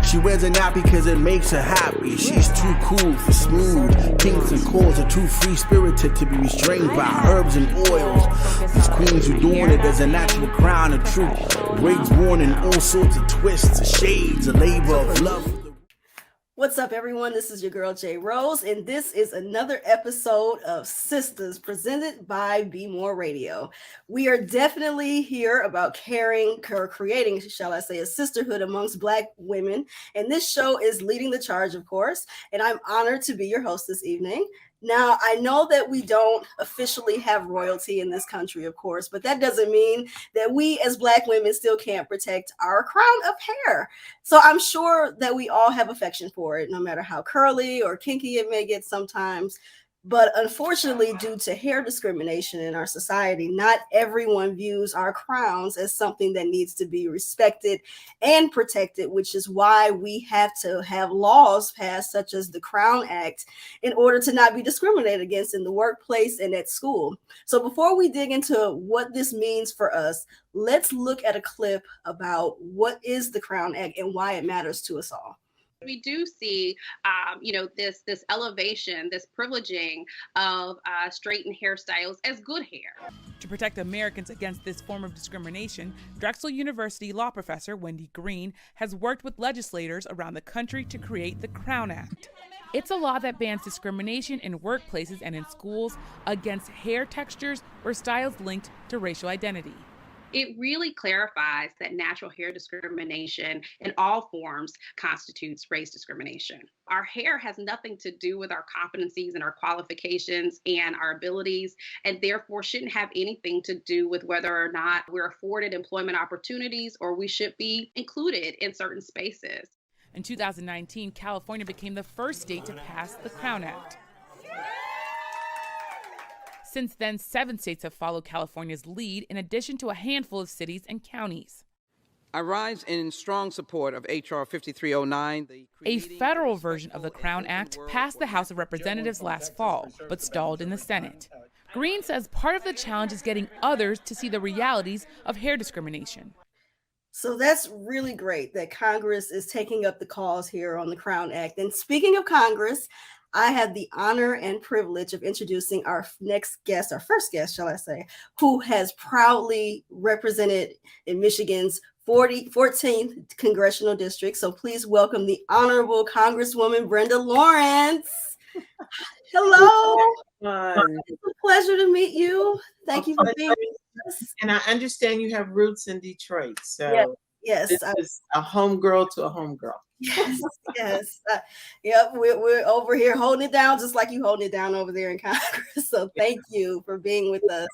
She wears a nappy because it makes her happy. She's too cool for smooth kinks and calls. Are too free-spirited to be restrained by herbs and oils. These queens who doing it as a natural crown of truth. Braids worn in all sorts of twists, shades, a labor of love. What's up, everyone? This is your girl, J. Rose, and this is another episode of Sistas presented by Be More Radio. We are definitely here about caring or creating, shall I say, a sisterhood amongst Black women. And this show is leading the charge, of course, and I'm honored to be your host this evening. Now, I know that we don't officially have royalty in this country, of course, but that doesn't mean that we as Black women still can't protect our crown of hair. So I'm sure that we all have affection for it, no matter how curly or kinky it may get sometimes. But unfortunately, due to hair discrimination in our society, not everyone views our crowns as something that needs to be respected and protected, which is why we have to have laws passed, such as the Crown Act, in order to not be discriminated against in the workplace and at school. So before we dig into what this means for us, let's look at a clip about what is the Crown Act and why it matters to us all. We do see, this elevation, this privileging of straightened hairstyles as good hair. To protect Americans against this form of discrimination, Drexel University law professor Wendy Green has worked with legislators around the country to create the Crown Act. It's a law that bans discrimination in workplaces and in schools against hair textures or styles linked to racial identity. It really clarifies that natural hair discrimination in all forms constitutes race discrimination. Our hair has nothing to do with our competencies and our qualifications and our abilities, and therefore shouldn't have anything to do with whether or not we're afforded employment opportunities or we should be included in certain spaces. In 2019, California became the first state to pass the Crown Act. Since then, 7 states have followed California's lead, in addition to a handful of cities and counties. I rise in strong support of H.R. 5309. A federal version of the Crown Act passed the House of Representatives last fall, but stalled in the Senate. Green says part of the challenge is getting others to see the realities of hair discrimination. So that's really great that Congress is taking up the cause here on the Crown Act. And speaking of Congress, I have the honor and privilege of introducing our next guest, our first guest, shall I say, who has proudly represented in Michigan's 14th Congressional District. So please welcome the Honorable Congresswoman Brenda Lawrence. Hello. It's a pleasure to meet you. Thank you for being with us. And I understand you have roots in Detroit. So yes. This is a homegirl to a homegirl. Yes. Yep, we're over here holding it down just like you holding it down over there in Congress. So thank you for being with us.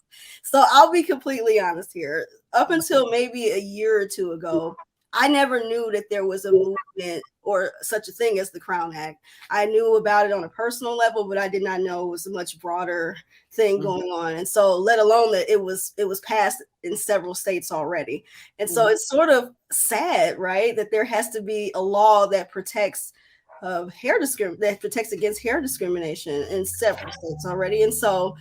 So I'll be completely honest here. Up until maybe a year or two ago, I never knew that there was a movement or such a thing as the Crown Act. I knew about it on a personal level, but I did not know it was a much broader thing going on. And so let alone that it was passed in several states already. And so it's sort of sad, right, that there has to be a law that protects that protects against hair discrimination in several states already. And so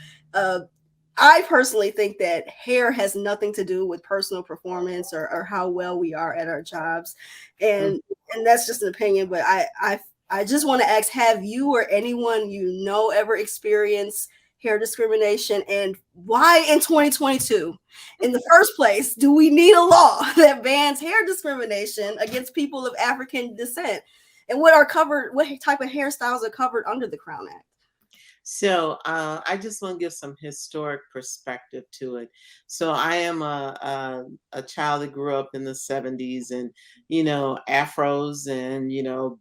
I personally think that hair has nothing to do with personal performance or how well we are at our jobs. And that's just an opinion, but I just want to ask, have you or anyone you know ever experienced hair discrimination, and why in 2022 in the first place do we need a law that bans hair discrimination against people of African descent? And what type of hairstyles are covered under the Crown Act? So I just want to give some historic perspective to it. So I am a child that grew up in the 70s, and, afros and,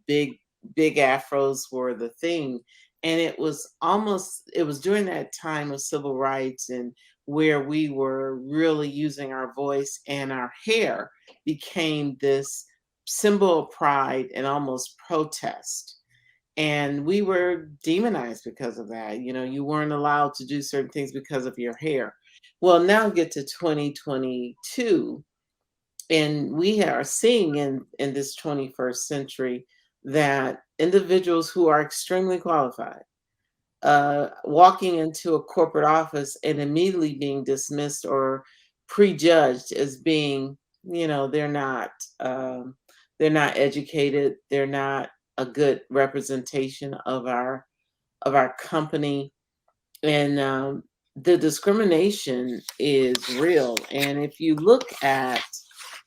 big afros were the thing. And it was during that time of civil rights and where we were really using our voice, and our hair became this symbol of pride and almost protest. And we were demonized because of that. You weren't allowed to do certain things because of your hair. Well, now get to 2022, and we are seeing in this 21st century that individuals who are extremely qualified, walking into a corporate office and immediately being dismissed or prejudged as being, they're not they're not educated, they're not a good representation of our company. And the discrimination is real. And if you look at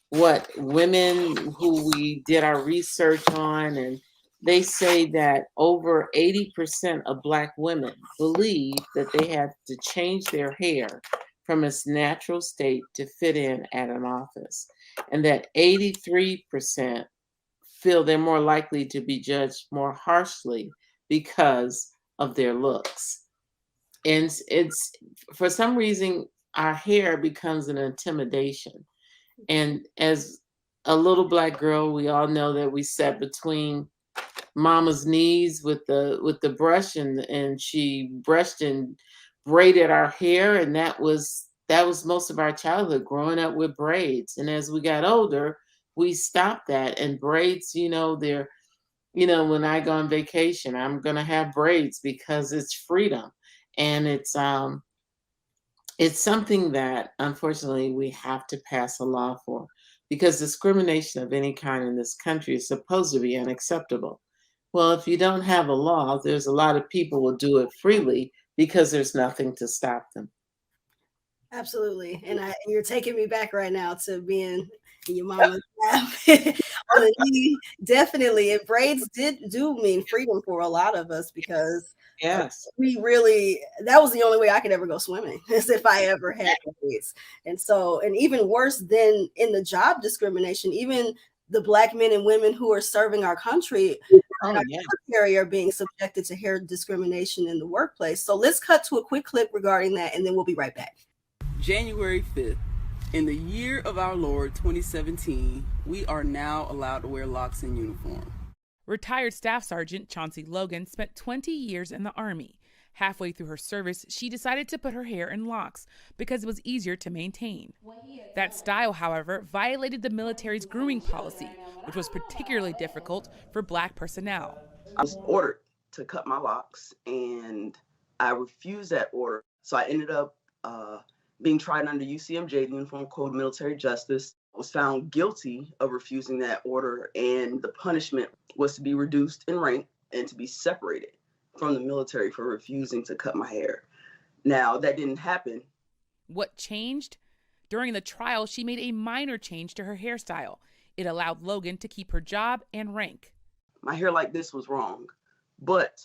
what women who we did our research on, and they say that over 80% of Black women believe that they have to change their hair from its natural state to fit in at an office, and that 83% feel they're more likely to be judged more harshly because of their looks. And it's for some reason our hair becomes an intimidation. And as a little Black girl, we all know that we sat between mama's knees with the brush, and she brushed and braided our hair, and that was most of our childhood, growing up with braids. And as we got older, we stopped that. And braids, they're, when I go on vacation, I'm gonna have braids because it's freedom. And it's something that unfortunately we have to pass a law for, because discrimination of any kind in this country is supposed to be unacceptable. Well, if you don't have a law, there's a lot of people will do it freely because there's nothing to stop them. Absolutely. And you're taking me back right now to being in your mama's lap on the knee. Definitely. And braids do mean freedom for a lot of us, because yes, that was the only way I could ever go swimming, is if I ever had braids. And so, and even worse than in the job discrimination, even the Black men and women who are serving our country are being subjected to hair discrimination in the workplace. So let's cut to a quick clip regarding that, and then we'll be right back. January 5th, in the year of our Lord 2017, we are now allowed to wear locks in uniform. Retired Staff Sergeant Chauncey Logan spent 20 years in the Army. Halfway through her service, she decided to put her hair in locks because it was easier to maintain. That style, however, violated the military's grooming policy, which was particularly difficult for Black personnel. I was ordered to cut my locks, and I refused that order. So I ended up being tried under UCMJ, the Uniform Code of Military Justice. I was found guilty of refusing that order, and the punishment was to be reduced in rank and to be separated from the military for refusing to cut my hair. Now, that didn't happen. What changed? During the trial, she made a minor change to her hairstyle. It allowed Logan to keep her job and rank. My hair like this was wrong, but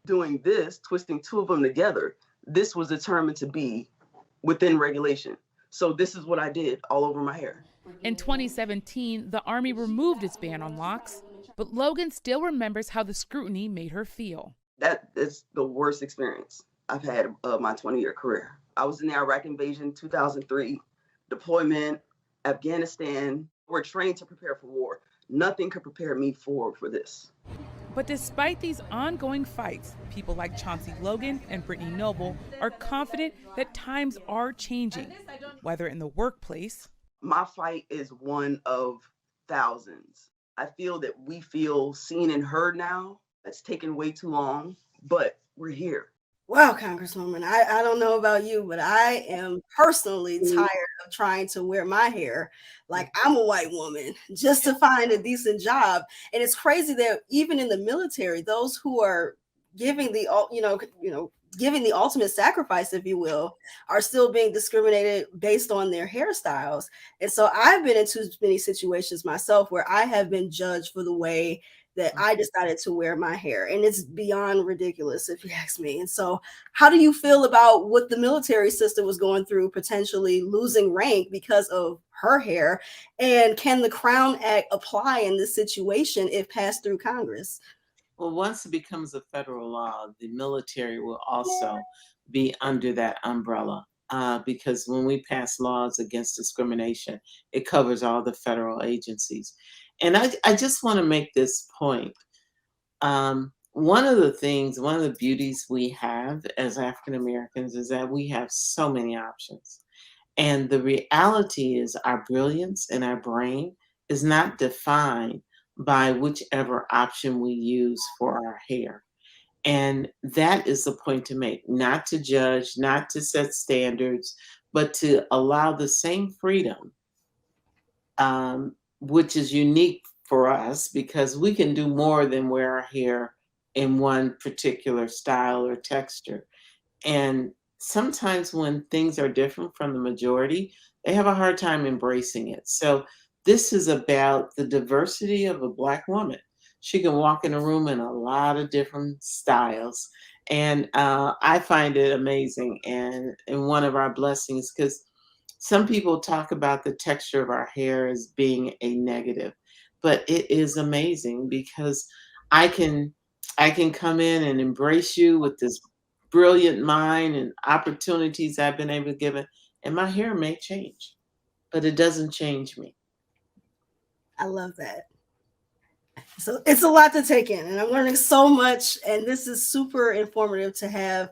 doing this, twisting two of them together, this was determined to be within regulation. So this is what I did all over my hair. In 2017, the Army removed its ban on locks, but Logan still remembers how the scrutiny made her feel. That is the worst experience I've had of my 20-year career. I was in the Iraq invasion, 2003, deployment, Afghanistan. We're trained to prepare for war. Nothing could prepare me for this. But despite these ongoing fights, people like Chauncey Logan and Brittany Noble are confident that times are changing, whether in the workplace. My fight is one of thousands. I feel that we feel seen and heard now. It's taken way too long, but we're here. Wow, Congresswoman, I don't know about you, but I am personally tired of trying to wear my hair like I'm a white woman just to find a decent job. And it's crazy that even in the military, those who are giving the giving the ultimate sacrifice, if you will, are still being discriminated based on their hairstyles. And so I've been in too many situations myself where I have been judged for the way that I decided to wear my hair. And it's beyond ridiculous, if you ask me. And so how do you feel about what the military sister was going through, potentially losing rank because of her hair? And can the Crown Act apply in this situation if passed through Congress? Well, once it becomes a federal law, the military will also be under that umbrella, because when we pass laws against discrimination, it covers all the federal agencies. And I just want to make this point. One of the beauties we have as African Americans is that we have so many options. And the reality is our brilliance and our brain is not defined by whichever option we use for our hair. And that is the point to make, not to judge, not to set standards, but to allow the same freedom which is unique for us because we can do more than wear our hair in one particular style or texture. And sometimes when things are different from the majority, they have a hard time embracing it. So this is about the diversity of a Black woman. She can walk in a room in a lot of different styles. And I find it amazing and one of our blessings, because some people talk about the texture of our hair as being a negative, but it is amazing because I can come in and embrace you with this brilliant mind and opportunities I've been able to give it, and my hair may change, but it doesn't change me. I love that. So it's a lot to take in, and I'm learning so much, and this is super informative to have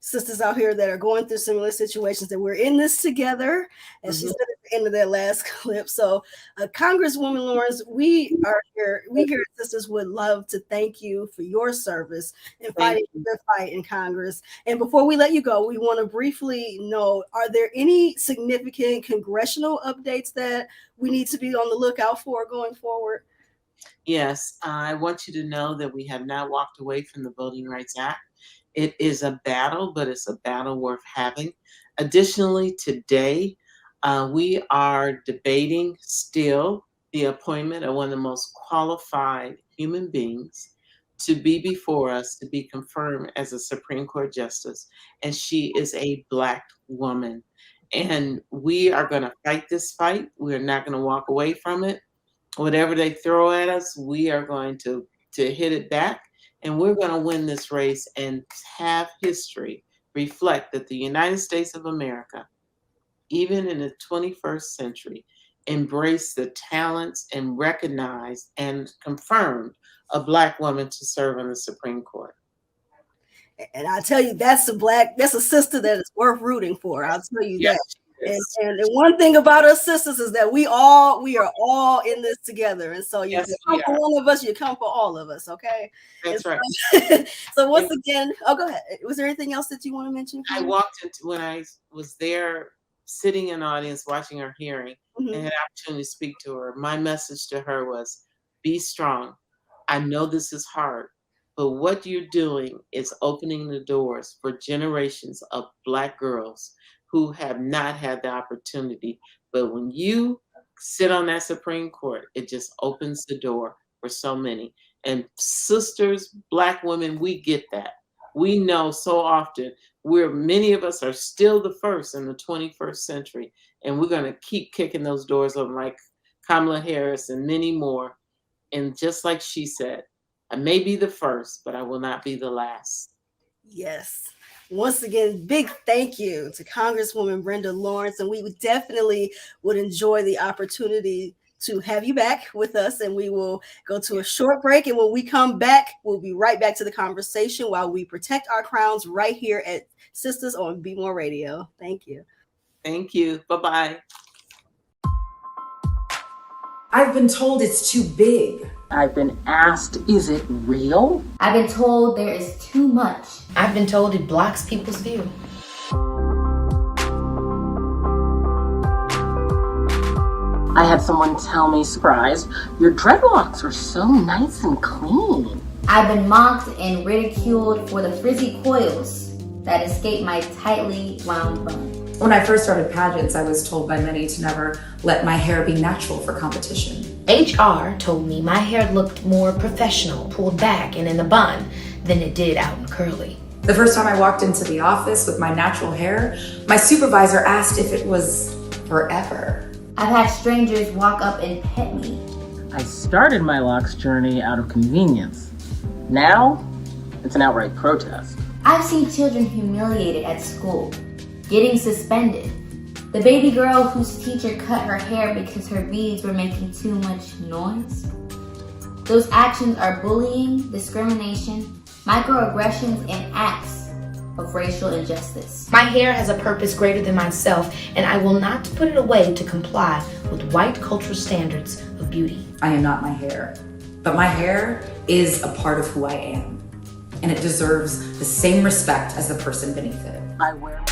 sisters out here that are going through similar situations, that we're in this together, as she said at the end of that last clip. So Congresswoman Lawrence, we here at Sistas would love to thank you for your service in fighting the fight in Congress. And before we let you go, we want to briefly know, are there any significant congressional updates that we need to be on the lookout for going forward? Yes, I want you to know that we have not walked away from the Voting Rights Act. It is a battle, but it's a battle worth having. Additionally, today, we are debating still the appointment of one of the most qualified human beings to be before us, to be confirmed as a Supreme Court Justice. And she is a Black woman. And we are going to fight this fight. We're not going to walk away from it. Whatever they throw at us, we are going to hit it back. And we're going to win this race and have history reflect that the United States of America, even in the 21st century, embraced the talents and recognized and confirmed a Black woman to serve on the Supreme Court. And I tell you, that's a sister that is worth rooting for. I'll tell you that. And one thing about us sisters is that we are all in this together. And so you come for one of us, you come for all of us. Okay. That's right. So once again, go ahead. Was there anything else that you want to mention? I walked into, when I was there sitting in the audience watching her hearing and had an opportunity to speak to her, my message to her was, be strong. I know this is hard, but what you're doing is opening the doors for generations of Black girls who have not had the opportunity. But when you sit on that Supreme Court, it just opens the door for so many. And sisters, Black women, we get that. We know so often many of us are still the first in the 21st century, and we're gonna keep kicking those doors open like Kamala Harris and many more. And just like she said, I may be the first, but I will not be the last. Yes. Once again, big thank you to Congresswoman Brenda Lawrence, and we definitely would enjoy the opportunity to have you back with us, and we will go to a short break, and when we come back, we'll be right back to the conversation while we protect our crowns right here at Sistas on Be More Radio. Thank you. Thank you. Bye-bye. I've been told it's too big. I've been asked, is it real? I've been told there is too much. I've been told it blocks people's view. I had someone tell me, surprise, your dreadlocks are so nice and clean. I've been mocked and ridiculed for the frizzy coils that escape my tightly wound bun. When I first started pageants, I was told by many to never let my hair be natural for competition. HR told me my hair looked more professional, pulled back and in a bun, than it did out and curly. The first time I walked into the office with my natural hair, my supervisor asked if it was forever. I've had strangers walk up and pet me. I started my locks journey out of convenience. Now, it's an outright protest. I've seen children humiliated at school, getting suspended. The baby girl whose teacher cut her hair because her beads were making too much noise. Those actions are bullying, discrimination, microaggressions, and acts of racial injustice. My hair has a purpose greater than myself, and I will not put it away to comply with white cultural standards of beauty. I am not my hair, but my hair is a part of who I am, and it deserves the same respect as the person beneath it. I wear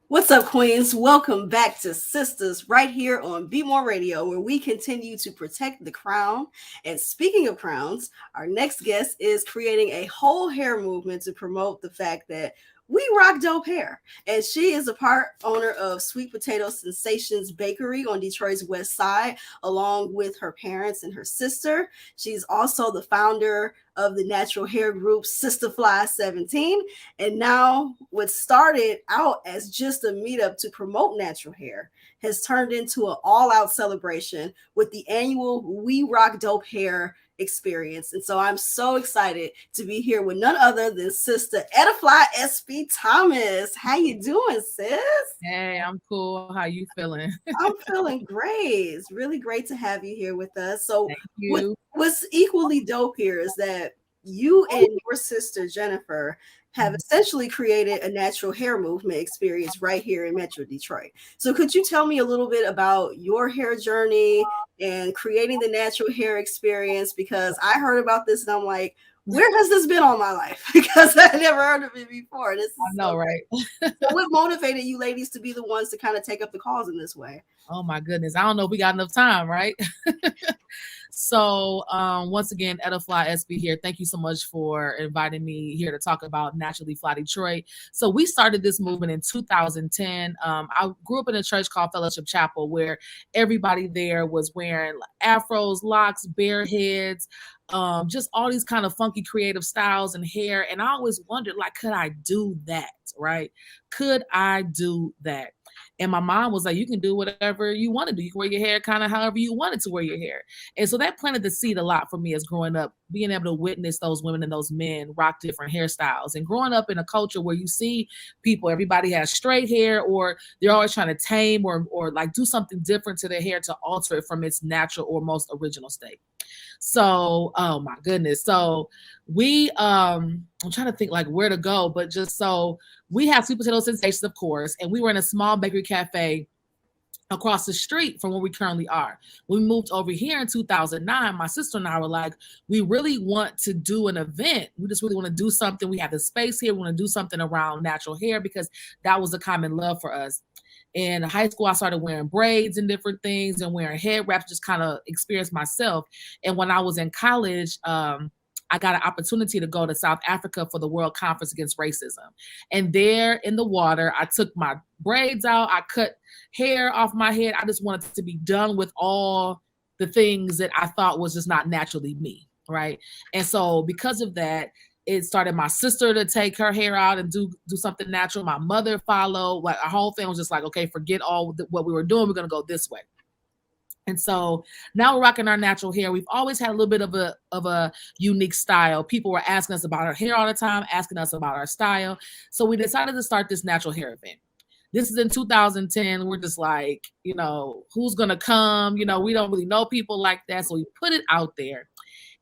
What's up, Queens? Welcome back to Sistas right here on Be More Radio, where we continue to protect the crown. And speaking of crowns, our next guest is creating a whole hair movement to promote the fact that we rock dope hair. And she is a part owner of Sweet Potato Sensations Bakery on Detroit's West Side, along with her parents and her sister. She's also the founder of the natural hair group EttaFLYY 17. And now what started out as just a meetup to promote natural hair has turned into an all-out celebration with the annual We Rock Dope Hair experience. And so I'm so excited to be here with none other than Sister EttaFLYY SB Thomas. How you doing, sis? Hey, I'm cool. How you feeling? I'm feeling great. It's really great to have you here with us. So Thank you. what's equally dope here is that you and your sister Jennifer have essentially created a natural hair movement experience right here in Metro Detroit. So could you tell me a little bit about your hair journey and creating the natural hair experience? Because I heard about this and I'm like, where has this been all my life? Because I never heard of it before. This is I know, right? So what motivated you ladies to be the ones to kind of take up the cause in this way? Oh my goodness. I don't know if we got enough time, right? So once again, EttaFLYY SB here. Thank you so much for inviting me here to talk about Naturally Fly Detroit. So we started this movement in 2010. I grew up in a church called Fellowship Chapel where everybody there was wearing afros, locks, bare heads, just all these kind of funky creative styles and hair. And I always wondered, like, could I do that, right? Could I do that? And my mom was like, you can do whatever you want to do. You can wear your hair kind of however you wanted to wear your hair. And so that planted the seed a lot for me as growing up, being able to witness those women and those men rock different hairstyles. And growing up in a culture where you see people, everybody has straight hair, or they're always trying to tame or like do something different to their hair to alter it from its natural or most original state. So, oh my goodness. So we, I'm trying to think like where to go, but just so we have Sweet Potato Sensations, of course, and we were in a small bakery cafe across the street from where we currently are. When we moved over here in 2009, my sister and I were like, we really want to do an event. We just really want to do something. We have the space here. We want to do something around natural hair because that was a common love for us. In high school, I started wearing braids and different things and wearing head wraps, just kind of experienced myself. And when I was in college, I got an opportunity to go to South Africa for the World Conference Against Racism. And there in the water, I took my braids out. I cut hair off my head. I just wanted to be done with all the things that I thought was just not naturally me, right? And so because of that, it started my sister to take her hair out and do something natural. My mother followed. Like our whole family was just like, okay, forget all what we were doing. We're going to go this way. And so now we're rocking our natural hair. We've always had a little bit of a unique style. People were asking us about our hair all the time, asking us about our style. So we decided to start this natural hair event. This is in 2010. We're just like, you know, who's going to come? You know, we don't really know people like that. So we put it out there.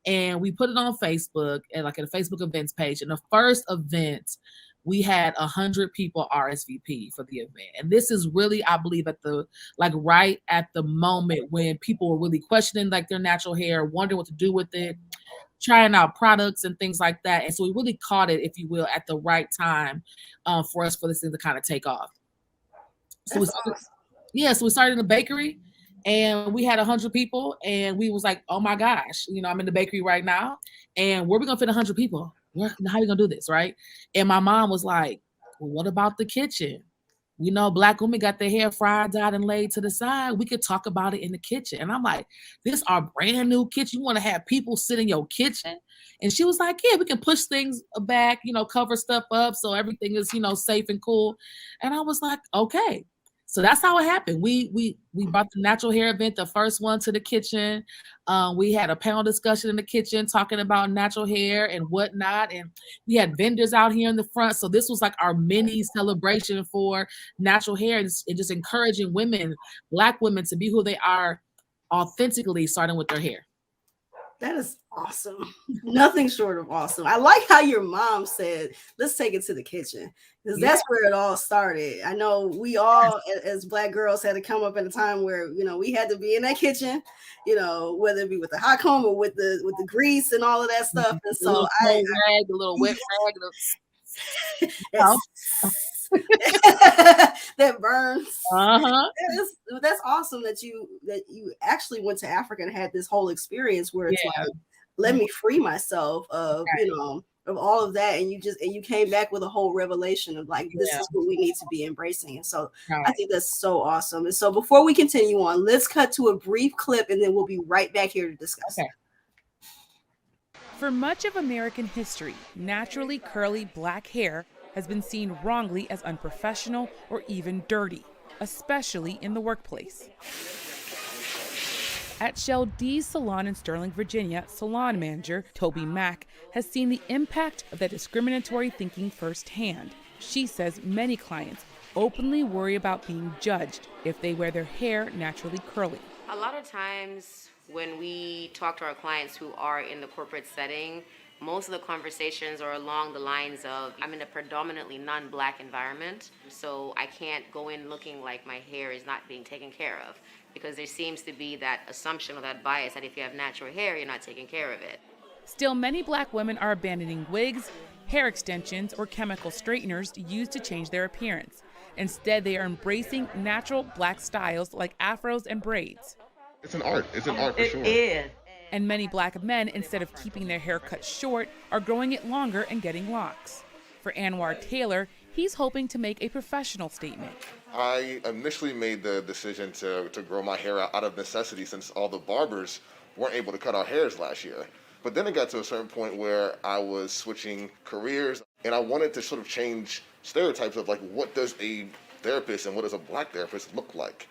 And we put it on Facebook and like at a Facebook events page. And the first event, we had 100 people RSVP for the event. And this is really, I believe, at the right at the moment when people were really questioning like their natural hair, wondering what to do with it, trying out products and things like that. And so we really caught it, if you will, at the right time for us for this thing to kind of take off. So we started in the bakery. And we had 100 people, and we was like, oh my gosh, you know, I'm in the bakery right now, and where are we gonna fit 100 people? How are we gonna do this, right? And my mom was like, well, what about the kitchen? You know, Black women got their hair fried, dyed, and laid to the side. We could talk about it in the kitchen. And I'm like, this is our brand new kitchen. You want to have people sit in your kitchen? And she was like, yeah, we can push things back, you know, cover stuff up so everything is, you know, safe and cool. And I was like, okay. So that's how it happened. We brought the natural hair event, the first one, to the kitchen. We had a panel discussion in the kitchen talking about natural hair and whatnot. And we had vendors out here in the front. So this was like our mini celebration for natural hair and just encouraging women, Black women, to be who they are authentically, starting with their hair. That is awesome. Nothing short of awesome. I like how your mom said, let's take it to the kitchen, because that's where it all started. I know we all, as Black girls, had to come up at a time where, you know, we had to be in that kitchen, you know, whether it be with the hot comb or with the grease and all of that stuff. And so a little wet rag, that burns. Uh-huh. That's awesome that you actually went to Africa and had this whole experience where it's like, let me free myself of of all of that, and you came back with a whole revelation of like, this is what we need to be embracing. And so I think that's so awesome. And so before we continue on, let's cut to a brief clip and then we'll be right back here to discuss. Okay. For much of American history, naturally curly black hair has been seen wrongly as unprofessional or even dirty, especially in the workplace. At Shell D's salon in Sterling, Virginia, salon manager Toby Mack has seen the impact of that discriminatory thinking firsthand. She says many clients openly worry about being judged if they wear their hair naturally curly. A lot of times when we talk to our clients who are in the corporate setting, most of the conversations are along the lines of, I'm in a predominantly non-black environment, so I can't go in looking like my hair is not being taken care of, because there seems to be that assumption or that bias that if you have natural hair, you're not taking care of it. Still, many black women are abandoning wigs, hair extensions, or chemical straighteners used to change their appearance. Instead, they are embracing natural black styles like afros and braids. It's an art. It's an art for sure. It is. And many black men, instead of keeping their hair cut short, are growing it longer and getting locks. For Anwar Taylor, he's hoping to make a professional statement. I initially made the decision to grow my hair out of necessity, since all the barbers weren't able to cut our hairs last year. But then it got to a certain point where I was switching careers, and I wanted to sort of change stereotypes of like, what does a therapist and what does a black therapist look like?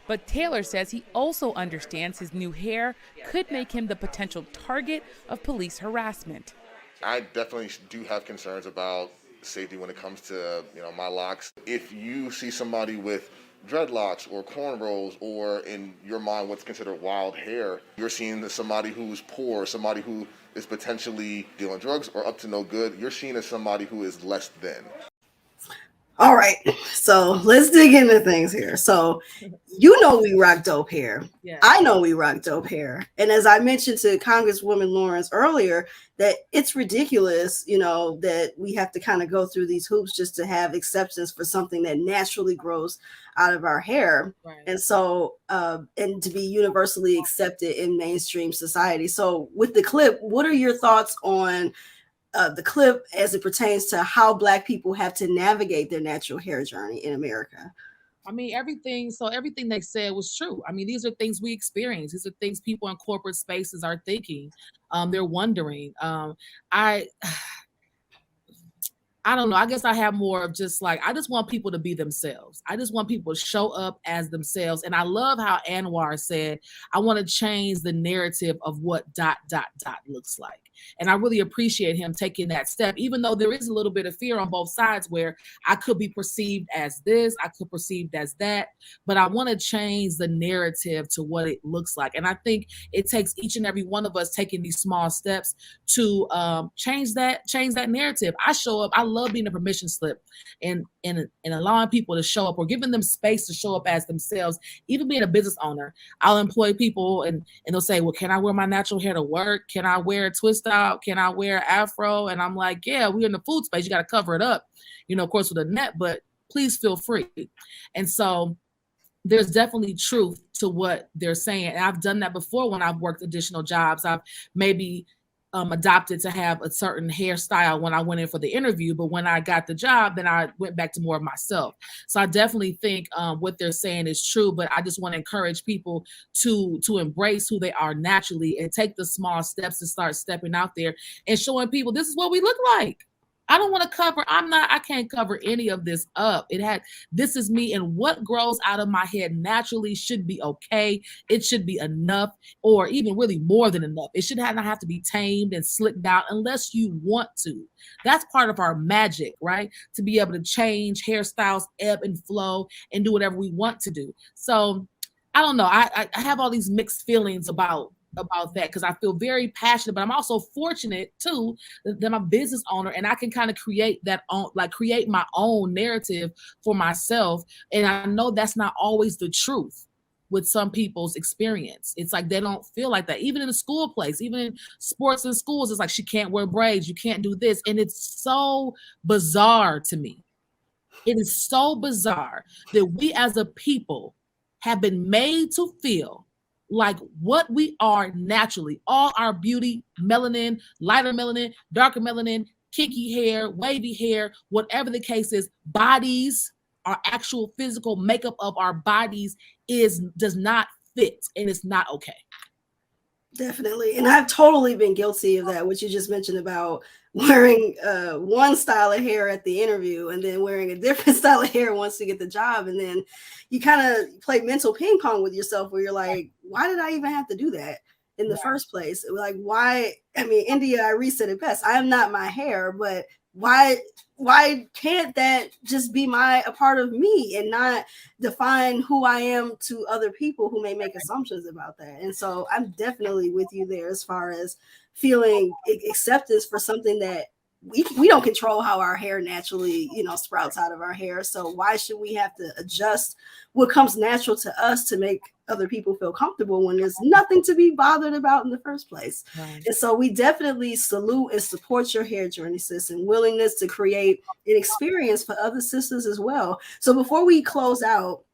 But Taylor says he also understands his new hair could make him the potential target of police harassment. I definitely do have concerns about safety when it comes to, my locks. If you see somebody with dreadlocks or cornrows, or in your mind what's considered wild hair, you're seeing somebody who's poor, somebody who is potentially dealing drugs or up to no good. You're seen as somebody who is less than. All right, so let's dig into things here. So we rock dope hair. Yeah. I know we rock dope hair. And as I mentioned to Congresswoman Lawrence earlier, that it's ridiculous, that we have to kind of go through these hoops just to have acceptance for something that naturally grows out of our hair. Right. And so, and to be universally accepted in mainstream society. So with the clip, what are your thoughts on the clip as it pertains to how Black people have to navigate their natural hair journey in America? I mean, everything they said was true. I mean, these are things we experience. These are things people in corporate spaces are thinking. They're wondering. I don't know. I guess I have more of just like, I just want people to be themselves. I just want people to show up as themselves. And I love how Anwar said, I want to change the narrative of what ... looks like. And I really appreciate him taking that step, even though there is a little bit of fear on both sides where I could be perceived as this, I could be perceived as that, but I want to change the narrative to what it looks like. And I think it takes each and every one of us taking these small steps to change that narrative. I show up, I love being a permission slip and allowing people to show up or giving them space to show up as themselves. Even being a business owner, I'll employ people and they'll say, well, can I wear my natural hair to work? Can I wear a twist out? Can I wear afro? And I'm like, yeah, we're in the food space. You got to cover it up, of course, with a net, but please feel free. And so there's definitely truth to what they're saying. And I've done that before when I've worked additional jobs. I've maybe adopted to have a certain hairstyle when I went in for the interview, but when I got the job, then I went back to more of myself. So I definitely think what they're saying is true, but I just want to encourage people to embrace who they are naturally and take the small steps to start stepping out there and showing people this is what we look like. I don't want to cover, I can't cover any of this up. This is me, and what grows out of my head naturally should be okay. It should be enough, or even really more than enough. It should not have to be tamed and slicked out unless you want to. That's part of our magic, right? To be able to change hairstyles, ebb and flow, and do whatever we want to do. So I don't know. I have all these mixed feelings about that because I feel very passionate, but I'm also fortunate too that I'm a business owner and I can kind of create my own narrative for myself. And I know that's not always the truth with some people's experience. It's like they don't feel like that. Even in the school place, even in sports and schools, it's like she can't wear braids, you can't do this. And it's so bizarre to me. It is so bizarre that we as a people have been made to feel like what we are naturally, all our beauty, melanin, lighter melanin, darker melanin, kinky hair, wavy hair, whatever the case is, bodies, our actual physical makeup of our bodies does not fit, and it's not okay. Definitely. And I've totally been guilty of that, what you just mentioned about wearing one style of hair at the interview and then wearing a different style of hair once you get the job. And then you kind of play mental ping pong with yourself where you're like, why did I even have to do that in the first place? Like, why? I mean, India, I said it best. I am not my hair, but why can't that just be a part of me and not define who I am to other people who may make assumptions about that? And so I'm definitely with you there as far as feeling acceptance for something that we don't control how our hair naturally, sprouts out of our hair. So why should we have to adjust what comes natural to us to make other people feel comfortable when there's nothing to be bothered about in the first place? Right. And so we definitely salute and support your hair journey, sis, and willingness to create an experience for other sisters as well. So before we close out,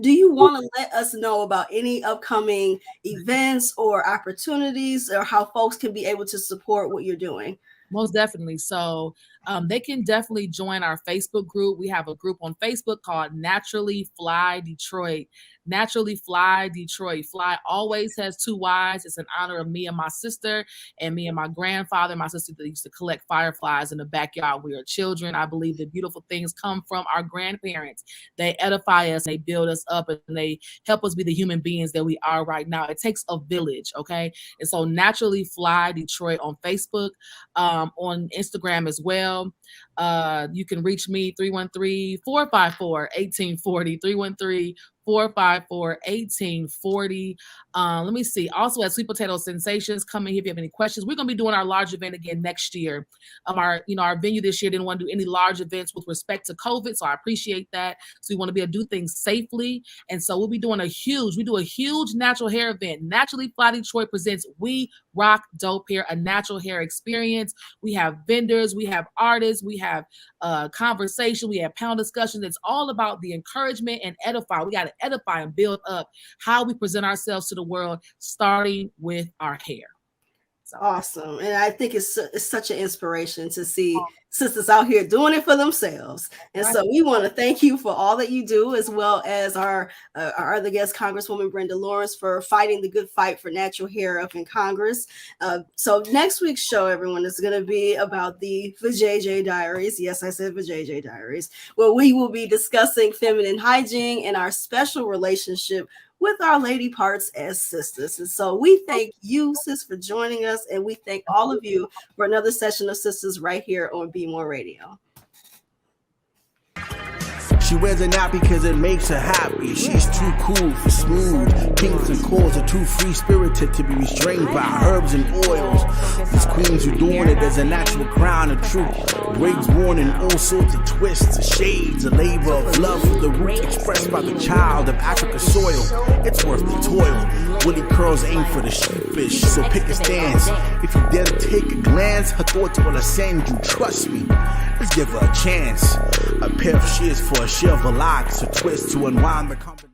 do you want to let us know about any upcoming events or opportunities or how folks can be able to support what you're doing? Most definitely. So they can definitely join our Facebook group. We have a group on Facebook called EttaFLYY Detroit. EttaFLYY Detroit. Fly always has 2 Y's. It's in honor of me and my sister and me and my grandfather. My sister that used to collect fireflies in the backyard. We are children. I believe that beautiful things come from our grandparents. They edify us, they build us up, and they help us be the human beings that we are right now. It takes a village, okay? And so EttaFLYY Detroit on Facebook, on Instagram as well. You can reach me 313-454-1840, 313-454-1840. Let me see. Also at Sweet Potato Sensations, come in here if you have any questions. We're going to be doing our large event again next year. Our venue this year didn't want to do any large events with respect to COVID, so I appreciate that. So we want to be able to do things safely. And so we'll be doing a huge natural hair event. EttaFLYY Detroit presents We Rock Dope Hair, a natural hair experience. We have vendors, we have artists, we have conversation, we have panel discussions. It's all about the encouragement and edify. We got to edify and build up how we present ourselves to the world, starting with our hair. So awesome. And I think it's such an inspiration to see sisters out here doing it for themselves. And so we want to thank you for all that you do, as well as our other guest, Congresswoman Brenda Lawrence, for fighting the good fight for natural hair up in Congress. So next week's show, everyone, is going to be about the VJJ Diaries. Yes, I said VJJ Diaries, where we will be discussing feminine hygiene and our special relationship with our lady parts as sisters. And so we thank you, sis, for joining us, and we thank all of you for another session of Sistas right here on Be More Radio. She wears it not because it makes her happy. She's too cool for smooth. Pinks and calls are too free-spirited to be restrained by herbs and oils. These queens who doing it as a natural crown of truth. Wigs worn in all sorts of twists, shades, a labor of love for the roots expressed by the child of Africa's soil. It's worth the toil. Woolly curls aim for the sheepfish, so pick a stance. If you dare to take a glance, her thoughts will ascend you. Trust me. Let's give her a chance. A pair of shears for a shiver locks, a twist to unwind the company.